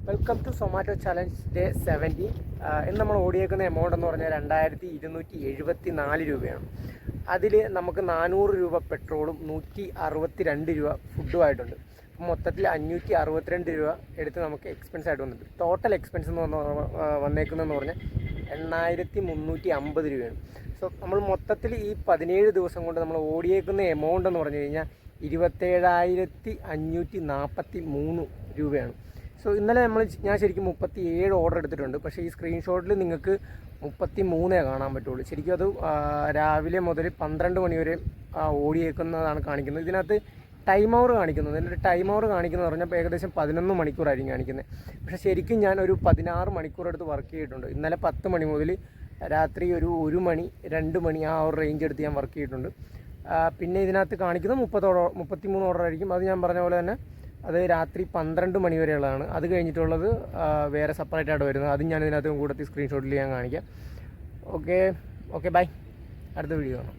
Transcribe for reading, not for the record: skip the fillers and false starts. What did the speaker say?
Welcome to Zomato challenge day 70. ഇന്ന് നമ്മൾ ഓടിയേക്കുന്ന amount എന്ന് പറഞ്ഞാൽ 2274 രൂപയാണ്. അതിൽ നമുക്ക് 400 രൂപ പെട്രോളും 162 രൂപ ഫുഡുമായിട്ടുണ്ട്. മൊത്തത്തിൽ 562 രൂപ എടുത്ത് നമുക്ക് എക്സ്പെൻസ് ആയിട്ട് വന്നിട്ടുണ്ട്. ടോട്ടൽ എക്സ്പെൻസ് എന്ന് വന്നേക്കുന്നതെന്ന് പറഞ്ഞാൽ 8350 രൂപയാണ്. സോ നമ്മൾ മൊത്തത്തിൽ ഈ 17 ദിവസം കൊണ്ട് നമ്മൾ ഓടിയേക്കുന്ന എമൗണ്ട് എന്ന് പറഞ്ഞു കഴിഞ്ഞാൽ 27543 രൂപയാണ്. സോ ഇന്നലെ ഞാൻ ശരിക്കും 37 ഓർഡർ എടുത്തിട്ടുണ്ട്. പക്ഷേ ഈ സ്ക്രീൻഷോട്ടിൽ നിങ്ങൾക്ക് 33 കാണാൻ പറ്റുള്ളൂ. ശരിക്കും അത് രാവിലെ മുതൽ 12 മണി വരെ ഓടിയേക്കുന്നതാണ് കാണിക്കുന്നത്. ഇതിനകത്ത് ടൈം അവർ കാണിക്കുന്നത്. ഇതിൻ്റെ ടൈം അവർ കാണിക്കുന്നത് പറഞ്ഞപ്പോൾ ഏകദേശം 11 മണിക്കൂറായിരിക്കും കാണിക്കുന്നത്. പക്ഷേ ശരിക്കും ഞാൻ ഒരു 16 മണിക്കൂർ എടുത്ത് വർക്ക് ചെയ്തിട്ടുണ്ട്. ഇന്നലെ 10 മണി മുതൽ രാത്രി ഒരു 1 മണി 2 മണി ആ ഒരു റേഞ്ച് എടുത്ത് ഞാൻ വർക്ക് ചെയ്തിട്ടുണ്ട്. പിന്നെ ഇതിനകത്ത് കാണിക്കുന്നത് 33 ഓർഡർ ആയിരിക്കും. അത് ഞാൻ പറഞ്ഞ പോലെ തന്നെ അത് രാത്രി 12 മണി വരെയുള്ളതാണ്. അത് കഴിഞ്ഞിട്ടുള്ളത് വേറെ സെപ്പറേറ്റ് ആയിട്ട് വരുന്നത്. അതും ഞാൻ ഇതിനകത്ത് കൂടത്തി സ്ക്രീൻഷോട്ടിൽ ഞാൻ കാണിക്കാം. Okay bye. അടുത്ത വീഡിയോ കാണാം.